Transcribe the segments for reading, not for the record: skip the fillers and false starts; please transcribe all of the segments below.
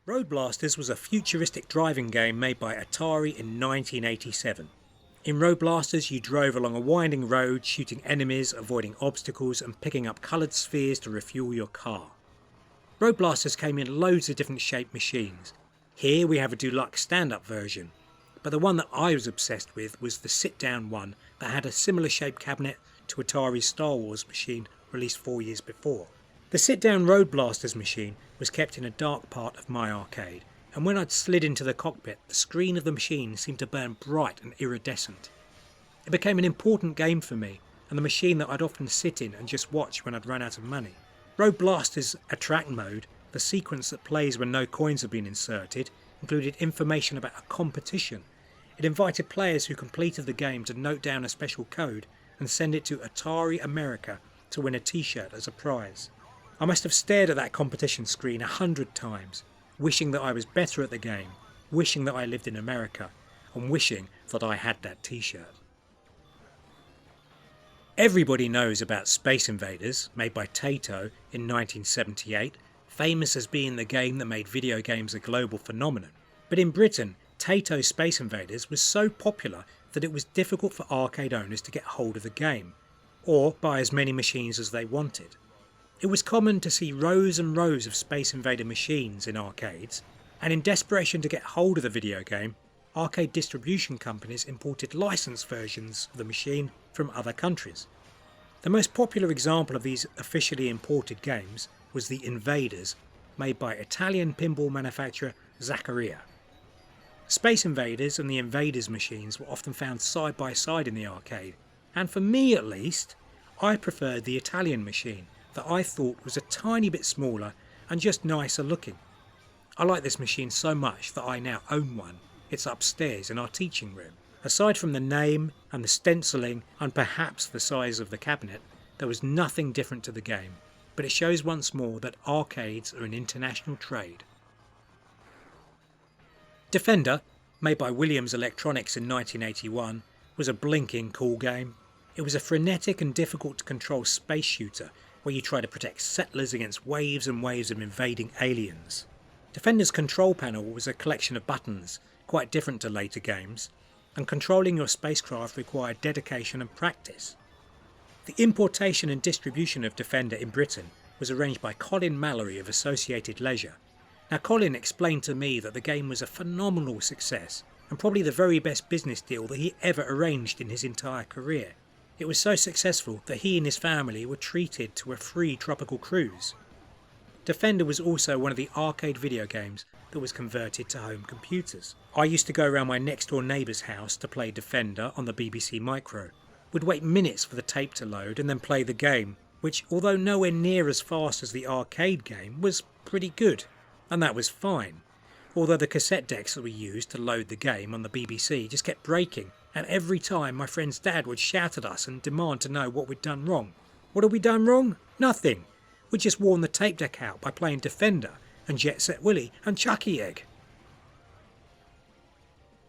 Road Blasters was a futuristic driving game made by Atari in 1987. In Road Blasters you drove along a winding road, shooting enemies, avoiding obstacles and picking up coloured spheres to refuel your car. Road Blasters came in loads of different shaped machines. Here we have a deluxe stand-up version, but the one that I was obsessed with was the sit-down one that had a similar shaped cabinet to Atari's Star Wars machine released 4 years before. The sit-down Road Blasters machine was kept in a dark part of my arcade, and when I'd slid into the cockpit, the screen of the machine seemed to burn bright and iridescent. It became an important game for me, and the machine that I'd often sit in and just watch when I'd run out of money. Road Blasters' Attract mode, the sequence that plays when no coins have been inserted, included information about a competition. It invited players who completed the game to note down a special code and send it to Atari America to win a t-shirt as a prize. I must have stared at that competition screen 100 times, wishing that I was better at the game, wishing that I lived in America, and wishing that I had that t-shirt. Everybody knows about Space Invaders, made by Taito in 1978, famous as being the game that made video games a global phenomenon. But in Britain, Taito's Space Invaders was so popular that it was difficult for arcade owners to get hold of the game, or buy as many machines as they wanted. It was common to see rows and rows of Space Invader machines in arcades, and in desperation to get hold of the video game, arcade distribution companies imported licensed versions of the machine from other countries. The most popular example of these officially imported games was the Invaders, made by Italian pinball manufacturer Zaccaria. Space Invaders and the Invaders machines were often found side by side in the arcade, and for me at least, I preferred the Italian machine that I thought was a tiny bit smaller and just nicer looking. I like this machine so much that I now own one. It's upstairs in our teaching room. Aside from the name and the stenciling and perhaps the size of the cabinet, there was nothing different to the game, but it shows once more that arcades are an international trade. Defender, made by Williams Electronics in 1981, was a blinking cool game. It was a frenetic and difficult to control space shooter where you try to protect settlers against waves and waves of invading aliens. Defender's control panel was a collection of buttons, quite different to later games, and controlling your spacecraft required dedication and practice. The importation and distribution of Defender in Britain was arranged by Colin Mallory of Associated Leisure. Now Colin explained to me that the game was a phenomenal success and probably the very best business deal that he ever arranged in his entire career. It was so successful that he and his family were treated to a free tropical cruise. Defender was also one of the arcade video games that was converted to home computers. I used to go around my next door neighbour's house to play Defender on the BBC Micro. We'd wait minutes for the tape to load and then play the game, which, although nowhere near as fast as the arcade game, was pretty good. And that was fine. Although the cassette decks that we used to load the game on the BBC just kept breaking, and every time my friend's dad would shout at us and demand to know what we'd done wrong. What had we done wrong? Nothing. We'd just worn the tape deck out by playing Defender and Jet Set Willy and Chucky Egg.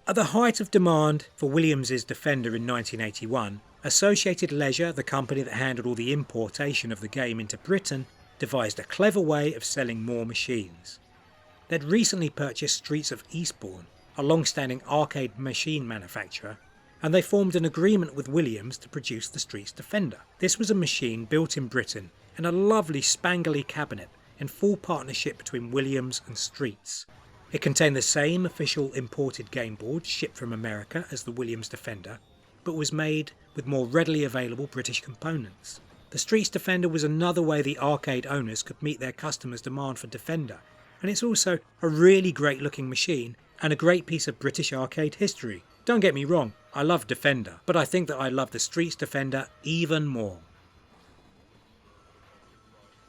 At the height of demand for Williams' Defender in 1981, Associated Leisure, the company that handled all the importation of the game into Britain, devised a clever way of selling more machines. They'd recently purchased Streets of Eastbourne, a long-standing arcade machine manufacturer, and they formed an agreement with Williams to produce the Streets Defender. This was a machine built in Britain in a lovely spangly cabinet in full partnership between Williams and Streets. It contained the same official imported game board shipped from America as the Williams Defender, but was made with more readily available British components. The Streets Defender was another way the arcade owners could meet their customers' demand for Defender, and it's also a really great looking machine and a great piece of British arcade history. Don't get me wrong, I love Defender, but I think that I love the Streets Defender even more.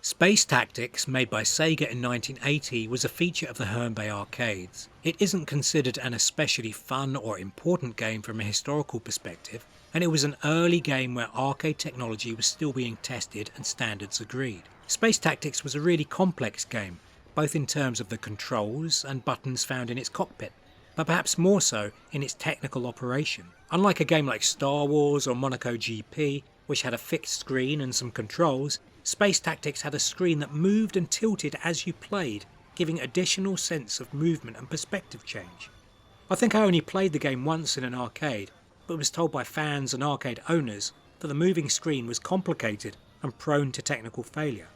Space Tactics, made by Sega in 1980, was a feature of the Herne Bay arcades. It isn't considered an especially fun or important game from a historical perspective, and it was an early game where arcade technology was still being tested and standards agreed. Space Tactics was a really complex game, both in terms of the controls and buttons found in its cockpit, but perhaps more so in its technical operation. Unlike a game like Star Wars or Monaco GP, which had a fixed screen and some controls, Space Tactics had a screen that moved and tilted as you played, giving additional sense of movement and perspective change. I think I only played the game once in an arcade, but was told by fans and arcade owners that the moving screen was complicated and prone to technical failure.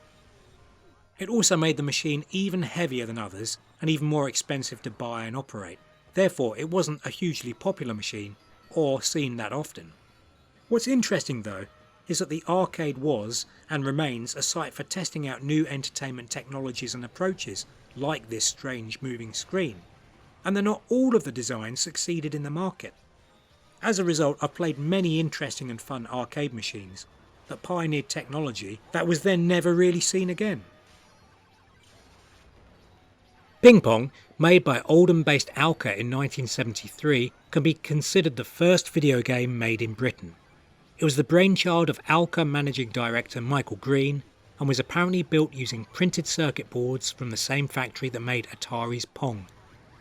It also made the machine even heavier than others and even more expensive to buy and operate. Therefore, it wasn't a hugely popular machine or seen that often. What's interesting though is that the arcade was and remains a site for testing out new entertainment technologies and approaches like this strange moving screen, and that not all of the designs succeeded in the market. As a result, I've played many interesting and fun arcade machines that pioneered technology that was then never really seen again. Ping Pong, made by Oldham-based Alka in 1973, can be considered the first video game made in Britain. It was the brainchild of Alka managing director Michael Green and was apparently built using printed circuit boards from the same factory that made Atari's Pong.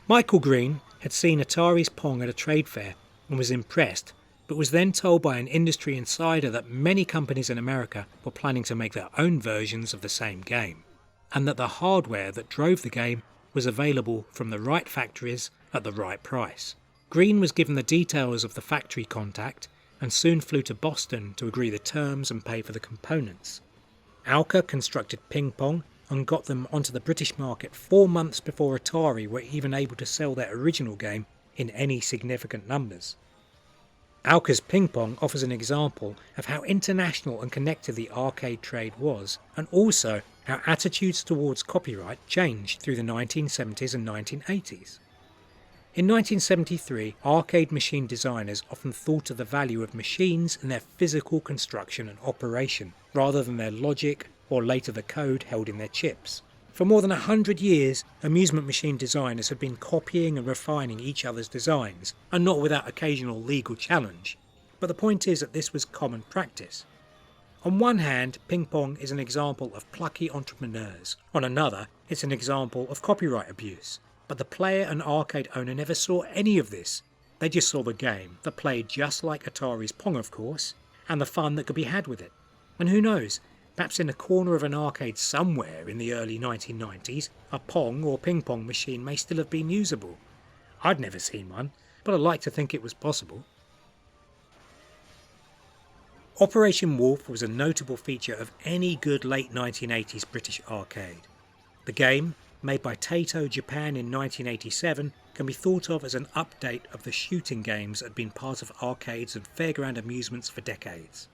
Michael Green had seen Atari's Pong at a trade fair and was impressed, but was then told by an industry insider that many companies in America were planning to make their own versions of the same game, and that the hardware that drove the game was available from the right factories at the right price. Green was given the details of the factory contact and soon flew to Boston to agree the terms and pay for the components. Alka constructed Ping Pong and got them onto the British market 4 months before Atari were even able to sell their original game in any significant numbers. Alka's Ping Pong offers an example of how international and connected the arcade trade was, and also how attitudes towards copyright changed through the 1970s and 1980s. In 1973, arcade machine designers often thought of the value of machines in their physical construction and operation, rather than their logic or later the code held in their chips. For more than 100 years, amusement machine designers had been copying and refining each other's designs, and not without occasional legal challenge. But the point is that this was common practice. On one hand, Ping Pong is an example of plucky entrepreneurs. On another, it's an example of copyright abuse. But the player and arcade owner never saw any of this. They just saw the game, that played just like Atari's Pong of course, and the fun that could be had with it. And who knows, perhaps in a corner of an arcade somewhere in the early 1990s, a Pong or Ping Pong machine may still have been usable. I'd never seen one, but I'd like to think it was possible. Operation Wolf was a notable feature of any good late 1980s British arcade. The game, made by Taito Japan in 1987, can be thought of as an update of the shooting games that had been part of arcades and fairground amusements for decades.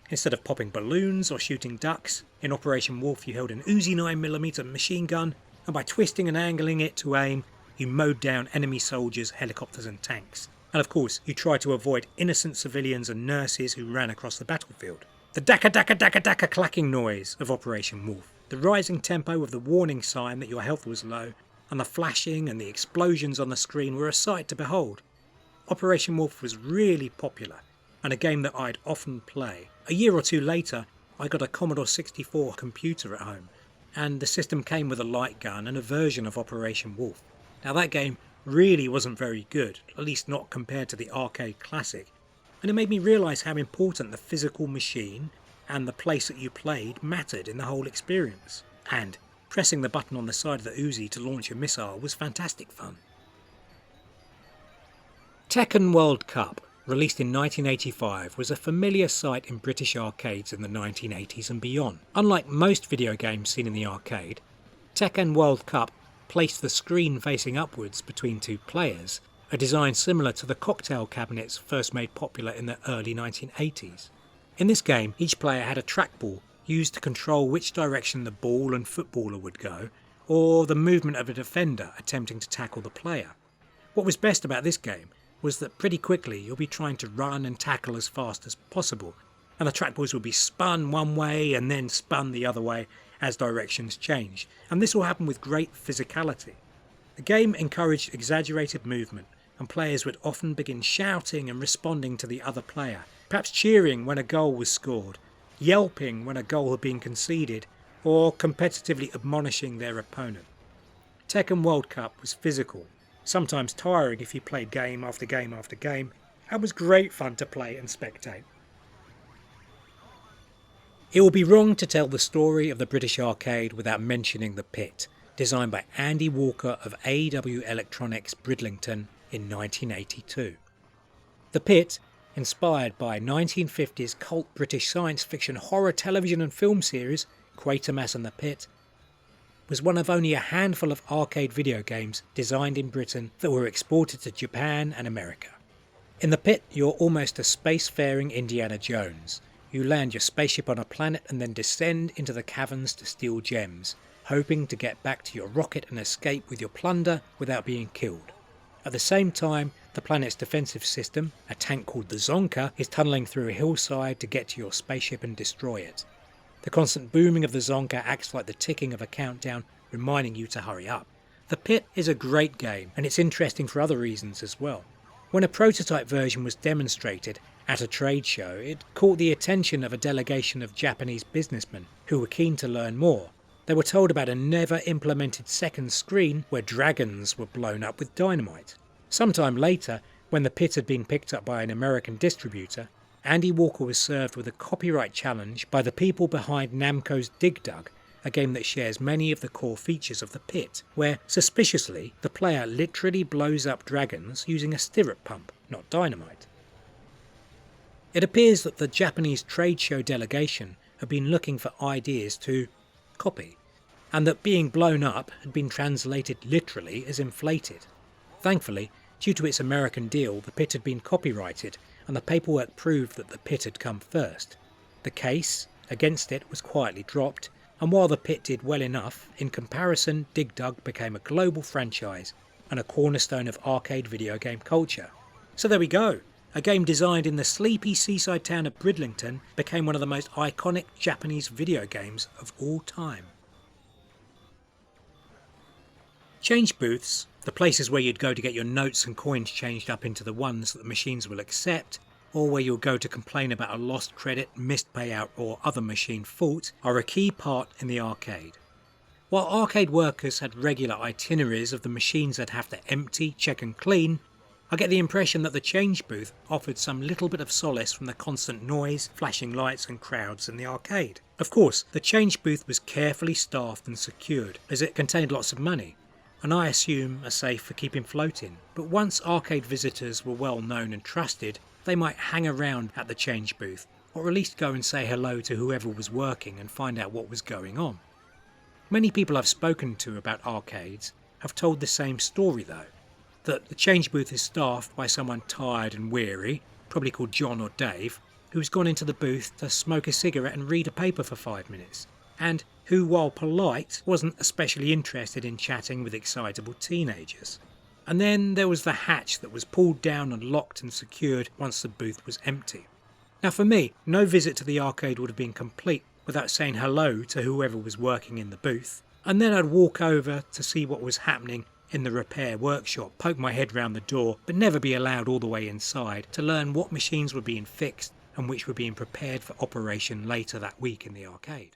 Instead of popping balloons or shooting ducks, in Operation Wolf you held an Uzi 9mm machine gun, and by twisting and angling it to aim, you mowed down enemy soldiers, helicopters and tanks. And of course, you tried to avoid innocent civilians and nurses who ran across the battlefield. The daka daka daka daka clacking noise of Operation Wolf, the rising tempo of the warning sign that your health was low, and the flashing and the explosions on the screen were a sight to behold. Operation Wolf was really popular, and a game that I'd often play. A year or two later, I got a Commodore 64 computer at home, and the system came with a light gun and a version of Operation Wolf. Now that game really wasn't very good, at least not compared to the arcade classic, and it made me realise how important the physical machine and the place that you played mattered in the whole experience. And pressing the button on the side of the Uzi to launch a missile was fantastic fun. Tekken World Cup, released in 1985, was a familiar sight in British arcades in the 1980s and beyond. Unlike most video games seen in the arcade, Tekken World Cup placed the screen facing upwards between two players, a design similar to the cocktail cabinets first made popular in the early 1980s. In this game, each player had a trackball used to control which direction the ball and footballer would go, or the movement of a defender attempting to tackle the player. What was best about this game was that pretty quickly you'll be trying to run and tackle as fast as possible, and the trackballs will be spun one way and then spun the other way as directions change, and this will happen with great physicality. The game encouraged exaggerated movement, and players would often begin shouting and responding to the other player, perhaps cheering when a goal was scored, yelping when a goal had been conceded, or competitively admonishing their opponent. Tekken World Cup was physical, sometimes tiring if you played game after game after game, and was great fun to play and spectate. It would be wrong to tell the story of the British arcade without mentioning the Pit, designed by Andy Walker of AW Electronics Bridlington in 1982. The pit, inspired by 1950s cult British science fiction horror television and film series Quatermass and the Pit, was one of only a handful of arcade video games designed in Britain that were exported to Japan and America. In the pit, you're almost a spacefaring Indiana Jones. You land your spaceship on a planet and then descend into the caverns to steal gems, hoping to get back to your rocket and escape with your plunder without being killed. At the same time, the planet's defensive system, a tank called the Zonka, is tunnelling through a hillside to get to your spaceship and destroy it. The constant booming of the Zonka acts like the ticking of a countdown, reminding you to hurry up. The Pit is a great game, and it's interesting for other reasons as well. When a prototype version was demonstrated at a trade show, it caught the attention of a delegation of Japanese businessmen who were keen to learn more. They were told about a never-implemented second screen where dragons were blown up with dynamite. Sometime later, when the Pit had been picked up by an American distributor, Andy Walker was served with a copyright challenge by the people behind Namco's Dig Dug, a game that shares many of the core features of the Pit, where, suspiciously, the player literally blows up dragons using a stirrup pump, not dynamite. It appears that the Japanese trade show delegation had been looking for ideas to copy, and that being blown up had been translated literally as inflated. Thankfully, due to its American deal, the Pit had been copyrighted, and the paperwork proved that the Pit had come first. The case against it was quietly dropped, and while the Pit did well enough, in comparison Dig Dug became a global franchise and a cornerstone of arcade video game culture. So there we go. A game designed in the sleepy seaside town of Bridlington became one of the most iconic Japanese video games of all time. Change booths, the places where you'd go to get your notes and coins changed up into the ones that the machines will accept, or where you'll go to complain about a lost credit, missed payout or other machine fault, are a key part in the arcade. While arcade workers had regular itineraries of the machines they'd have to empty, check and clean, I get the impression that the change booth offered some little bit of solace from the constant noise, flashing lights and crowds in the arcade. Of course, the change booth was carefully staffed and secured, as it contained lots of money, and I assume a safe for keeping floating. But once arcade visitors were well known and trusted, they might hang around at the change booth, or at least go and say hello to whoever was working and find out what was going on. Many people I've spoken to about arcades have told the same story though, that the change booth is staffed by someone tired and weary, probably called John or Dave, who's gone into the booth to smoke a cigarette and read a paper for 5 minutes, and who, while polite, wasn't especially interested in chatting with excitable teenagers. And then there was the hatch that was pulled down and locked and secured once the booth was empty. Now for me, no visit to the arcade would have been complete without saying hello to whoever was working in the booth, and then I'd walk over to see what was happening in the repair workshop, poke my head round the door, but never be allowed all the way inside to learn what machines were being fixed and which were being prepared for operation later that week in the arcade.